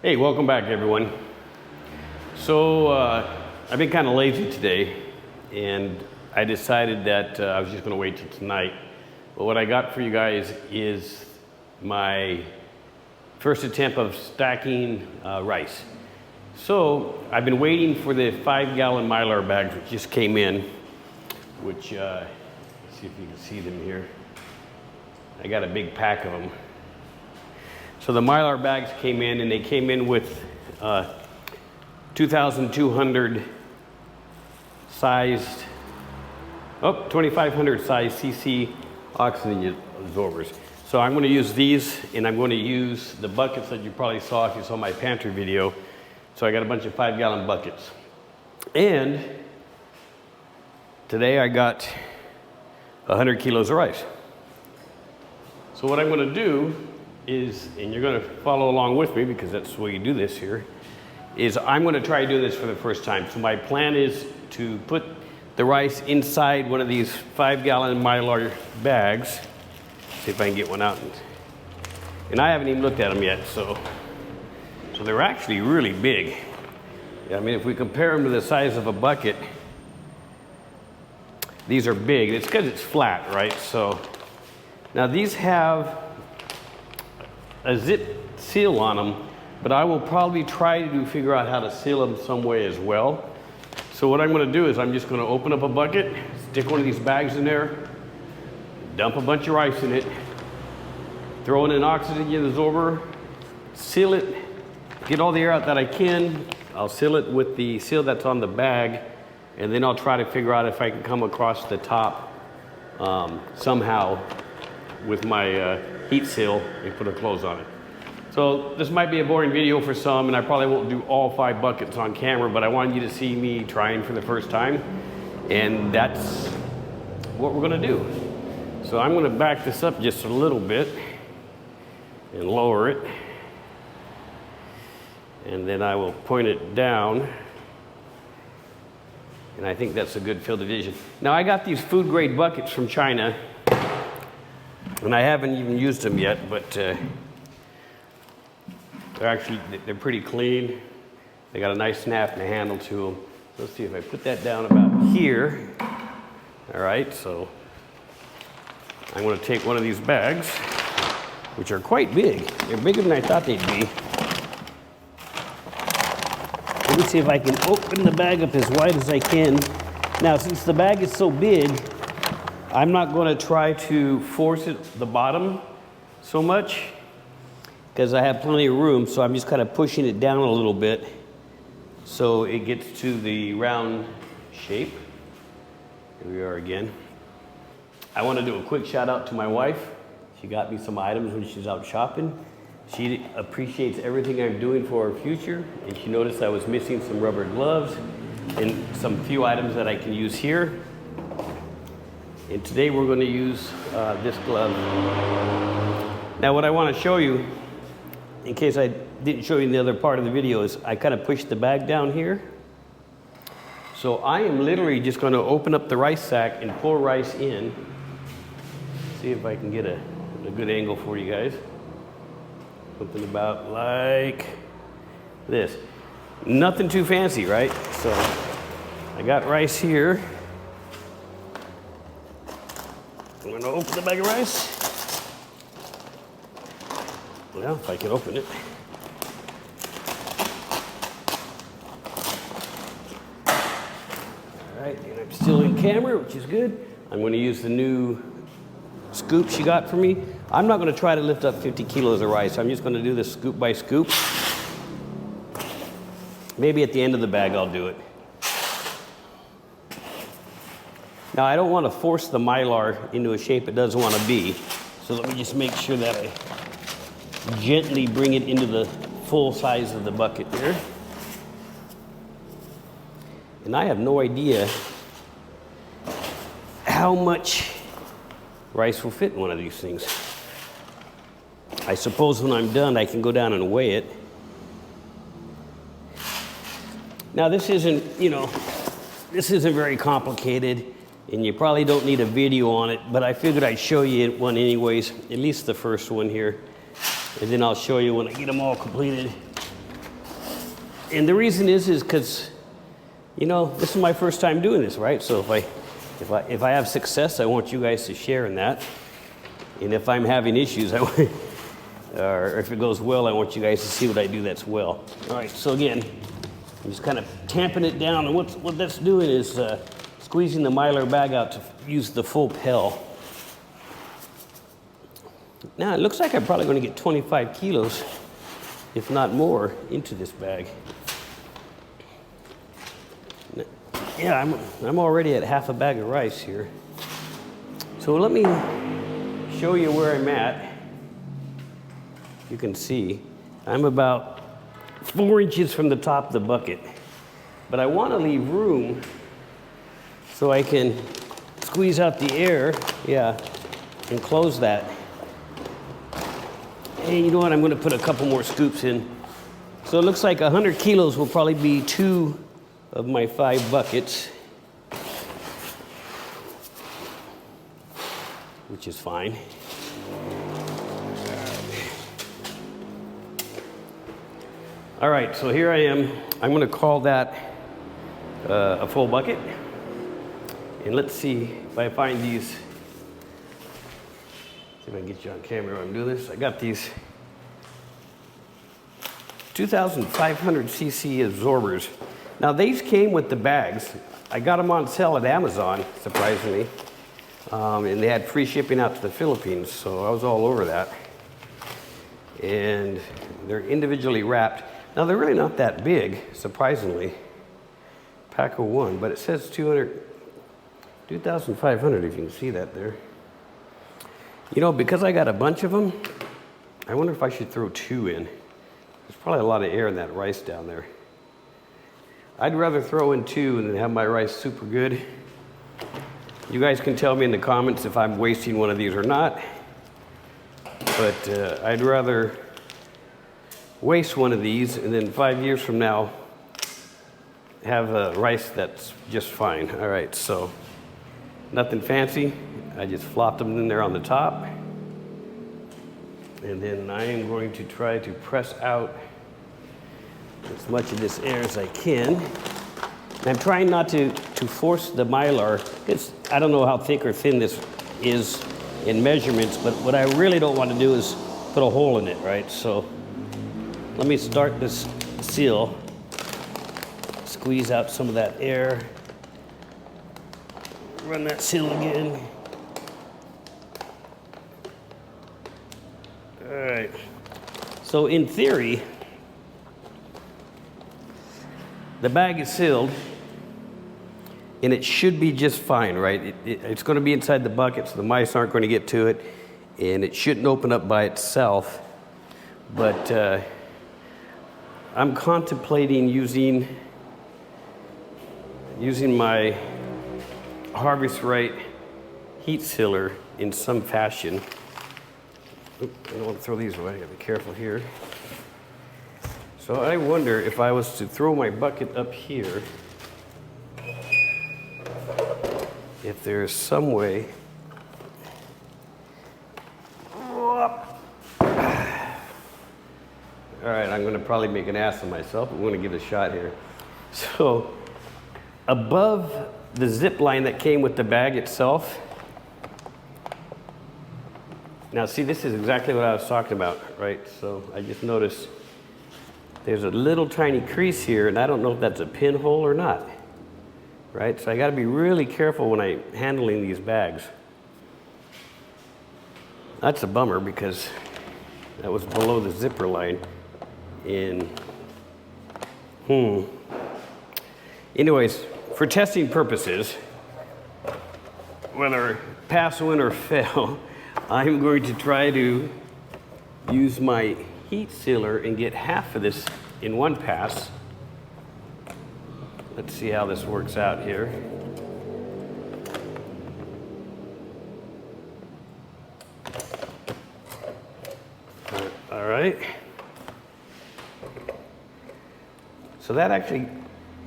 Hey, welcome back everyone. So I've been kind of lazy today and I decided that I was just going to wait till tonight. But what I got for you guys is my first attempt of stacking rice. So I've been waiting for the 5-gallon mylar bags which just came in, which, let's see if you can see them here. I got a big pack of them. So the mylar bags came in and they came in with 2,200 sized, 2,500 sized cc oxygen absorbers. So I'm going to use these and I'm going to use the buckets that you probably saw if you saw my pantry video. So I got a bunch of 5-gallon buckets. And today I got 100 kilos of rice. So what I'm going to do is, and you're going to follow along with me because that's the way you do this here, is I'm going to try doing this for the first time. So my plan is to put the rice inside one of these 5-gallon mylar bags. See if I can get one out. And I haven't even looked at them yet, so they're actually really big. I mean, if we compare them to the size of a bucket, these are big. It's because it's flat, right? So now these have a zip seal on them, but I will probably try to figure out how to seal them some way as well. So what I'm going to do is I'm just going to open up a bucket, stick one of these bags in there, dump a bunch of rice in it, throw in an oxygen absorber, seal it, get all the air out that I can. I'll seal it with the seal that's on the bag, and then I'll try to figure out if I can come across the top somehow with my heat seal and put a close on it. So this might be a boring video for some, and I probably won't do all 5 buckets on camera, but I wanted you to see me trying for the first time, and that's what we're gonna do. So I'm gonna back this up just a little bit and lower it, and then I will point it down, and I think that's a good field of vision. Now I got these food grade buckets from China, and I haven't even used them yet, but they're pretty clean. They got a nice snap and a handle to them. Let's see if I put that down about here. All right, so I'm going to take one of these bags, which are quite big. They're bigger than I thought they'd be. Let me see if I can open the bag up as wide as I can. Now, since the bag is so big, I'm not going to try to force it the bottom so much because I have plenty of room, so I'm just kind of pushing it down a little bit so it gets to the round shape. Here we are again. I want to do a quick shout out to my wife. She got me some items when she's out shopping. She appreciates everything I'm doing for her future, and she noticed I was missing some rubber gloves and some few items that I can use here. And today we're going to use this glove. Now what I want to show you, in case I didn't show you in the other part of the video, is I kind of pushed the bag down here. So I am literally just going to open up the rice sack and pour rice in. See if I can get a good angle for you guys. Something about like this. Nothing too fancy, right? So I got rice here. I'm going to open the bag of rice. Well, if I can open it. All right, and I'm still in camera, which is good. I'm going to use the new scoop she got for me. I'm not going to try to lift up 50 kilos of rice. I'm just going to do this scoop by scoop. Maybe at the end of the bag I'll do it. Now I don't want to force the mylar into a shape it doesn't want to be. So let me just make sure that I gently bring it into the full size of the bucket there. And I have no idea how much rice will fit in one of these things. I suppose when I'm done I can go down and weigh it. Now this isn't, this isn't very complicated. And you probably don't need a video on it, but I figured I'd show you one anyways, at least the first one here. And then I'll show you when I get them all completed And the reason is because, you know, this is my first time doing this, right? So if I have success, I want you guys to share in that. And if I'm having issues, or if it goes well, I want you guys to see what I do that's well. All right, so again, I'm just kind of tamping it down, and what that's doing is squeezing the mylar bag out to use the full pail. Now, it looks like I'm probably going to get 25 kilos, if not more, into this bag. Yeah, I'm already at half a bag of rice here. So let me show you where I'm at. You can see I'm about 4 inches from the top of the bucket, but I want to leave room so I can squeeze out the air, yeah, and close that. And you know what, I'm going to put a couple more scoops in. So it looks like 100 kilos will probably be 2 of my 5 buckets, which is fine. All right, so here I am. I'm going to call that a full bucket. And let's see if I find these. See if I can get you on camera while I'm doing this. I got these 2,500 cc absorbers. Now these came with the bags. I got them on sale at Amazon, surprisingly. And they had free shipping out to the Philippines, so I was all over that. And they're individually wrapped. Now they're really not that big, surprisingly. Pack of 1, but it says 2,500 if you can see that there. You know, because I got a bunch of them, I wonder if I should throw 2 in. There's probably a lot of air in that rice down there. I'd rather throw in 2 and then have my rice super good. You guys can tell me in the comments if I'm wasting one of these or not. But I'd rather waste one of these and then 5 years from now have a rice that's just fine. All right, so nothing fancy. I just flopped them in there on the top. And then I am going to try to press out as much of this air as I can. And I'm trying not to force the mylar. I don't know how thick or thin this is in measurements, but what I really don't want to do is put a hole in it, right? So let me start this seal, squeeze out some of that air, run that seal again. All right, so in theory, the bag is sealed and it should be just fine, right? It's going to be inside the bucket, so the mice aren't going to get to it, and it shouldn't open up by itself. But I'm contemplating using my Harvest Right heat sealer in some fashion. Oop, I don't want to throw these away. I gotta be careful here. So I wonder if I was to throw my bucket up here, if there's some way. All right, I'm gonna probably make an ass of myself. I'm gonna give it a shot here. So above the zip line that came with the bag itself, now see, this is exactly what I was talking about, right? So I just noticed there's a little tiny crease here, and I don't know if that's a pinhole or not, right? So I gotta be really careful when I'm handling these bags. That's a bummer because that was below the zipper line. Anyways, for testing purposes, whether pass, win, or fail, I'm going to try to use my heat sealer and get half of this in one pass. Let's see how this works out here. All right. So that actually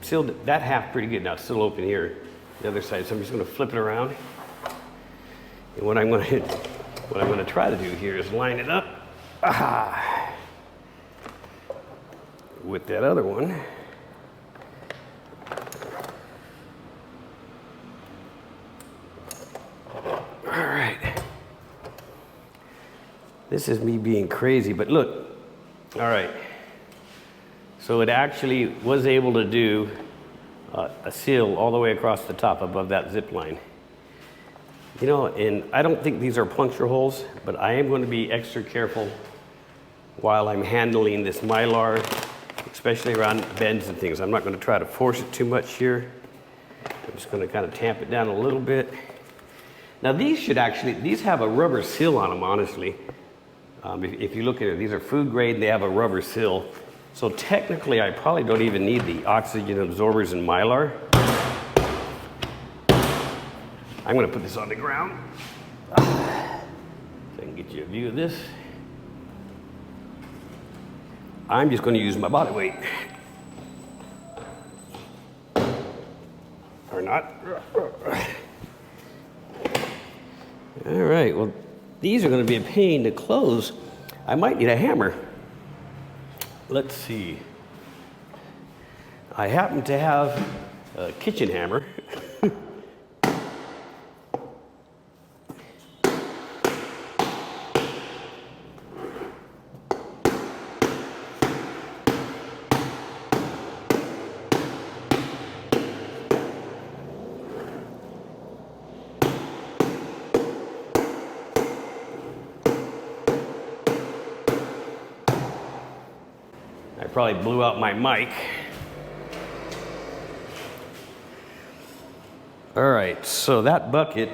sealed that half pretty good. Now it's still open here, the other side. So I'm just going to flip it around. And what I'm going to try to do here is line it up. with that other one. All right. This is me being crazy, but look. All right. So it actually was able to do a seal all the way across the top above that zip line. You know, and I don't think these are puncture holes, but I am going to be extra careful while I'm handling this mylar, especially around bends and things. I'm not going to try to force it too much here. I'm just going to kind of tamp it down a little bit. Now these have a rubber seal on them, honestly. If you look at it, these are food grade and they have a rubber seal. So technically, I probably don't even need the oxygen absorbers in mylar. I'm going to put this on the ground so I can get you a view of this. I'm just going to use my body weight. Or not. All right, well, these are going to be a pain to close. I might need a hammer. Let's see. I happen to have a kitchen hammer. I probably blew out my mic. All right, so that bucket,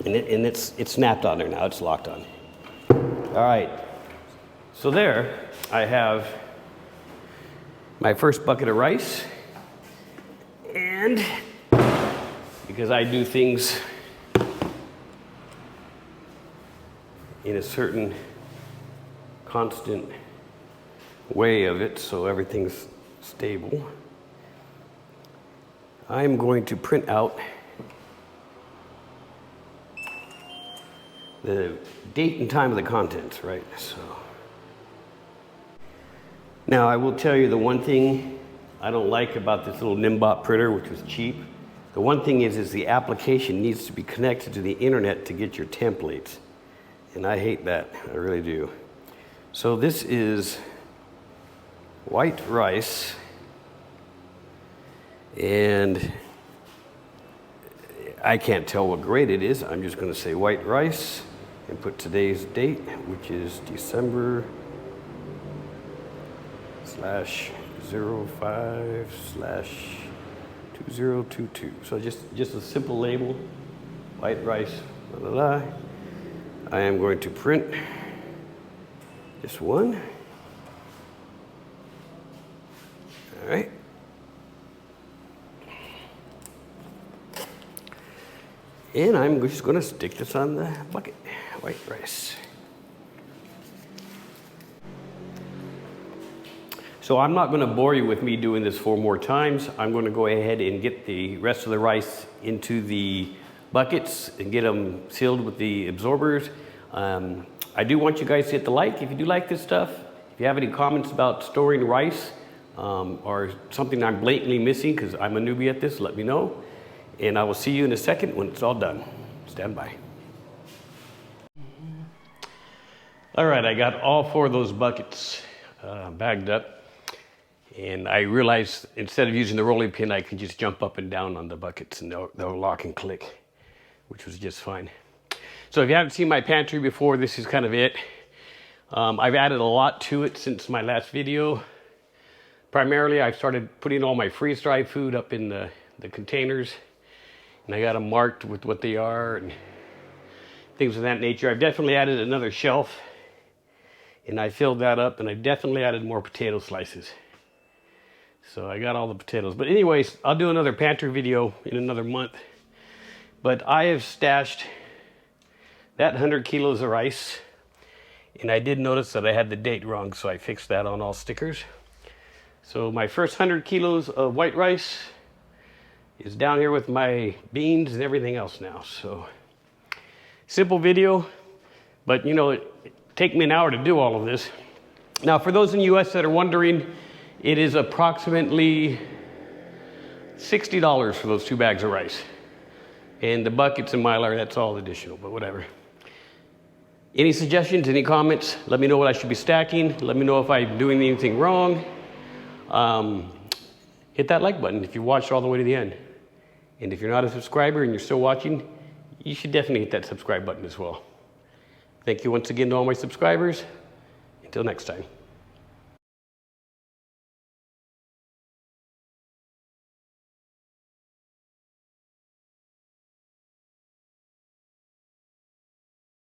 and it's snapped on there now, it's locked on. All right, so there I have my first bucket of rice, and because I do things in a certain constant way of it, so everything's stable, I'm going to print out the date and time of the contents, right? So now I will tell you the one thing I don't like about this little Nimbot printer, which was cheap. The one thing is the application needs to be connected to the internet to get your templates, and I hate that. I really do. So this is white rice, and I can't tell what grade it is. I'm just going to say white rice and put today's date, which is December/05/2022. So just a simple label, white rice, blah, blah, blah. I am going to print just one. All right. And I'm just going to stick this on the bucket, white rice. So I'm not going to bore you with me doing this 4 more times. I'm going to go ahead and get the rest of the rice into the buckets and get them sealed with the absorbers. I do want you guys to hit the like if you do like this stuff. If you have any comments about storing rice or something I'm blatantly missing because I'm a newbie at this, let me know. And I will see you in a second when it's all done. Stand by. All right, I got all 4 of those buckets bagged up. And I realized instead of using the rolling pin, I could just jump up and down on the buckets and they'll lock and click, which was just fine. So if you haven't seen my pantry before, this is kind of it. I've added a lot to it since my last video. Primarily, I've started putting all my freeze-dried food up in the containers. And I got them marked with what they are and things of that nature. I've definitely added another shelf. And I filled that up, and I definitely added more potato slices. So I got all the potatoes. But anyways, I'll do another pantry video in another month. But I have stashed that 100 kilos of rice. And I did notice that I had the date wrong, so I fixed that on all stickers. So my first 100 kilos of white rice is down here with my beans and everything else now. So simple video, but you know, it take me an hour to do all of this. Now, for those in the US that are wondering, it is approximately $60 for those 2 bags of rice. And the buckets and mylar, that's all additional, but whatever. Any suggestions, any comments? Let me know what I should be stacking. Let me know if I'm doing anything wrong. Hit that like button if you watched all the way to the end. And if you're not a subscriber and you're still watching, you should definitely hit that subscribe button as well. Thank you once again to all my subscribers. Until next time.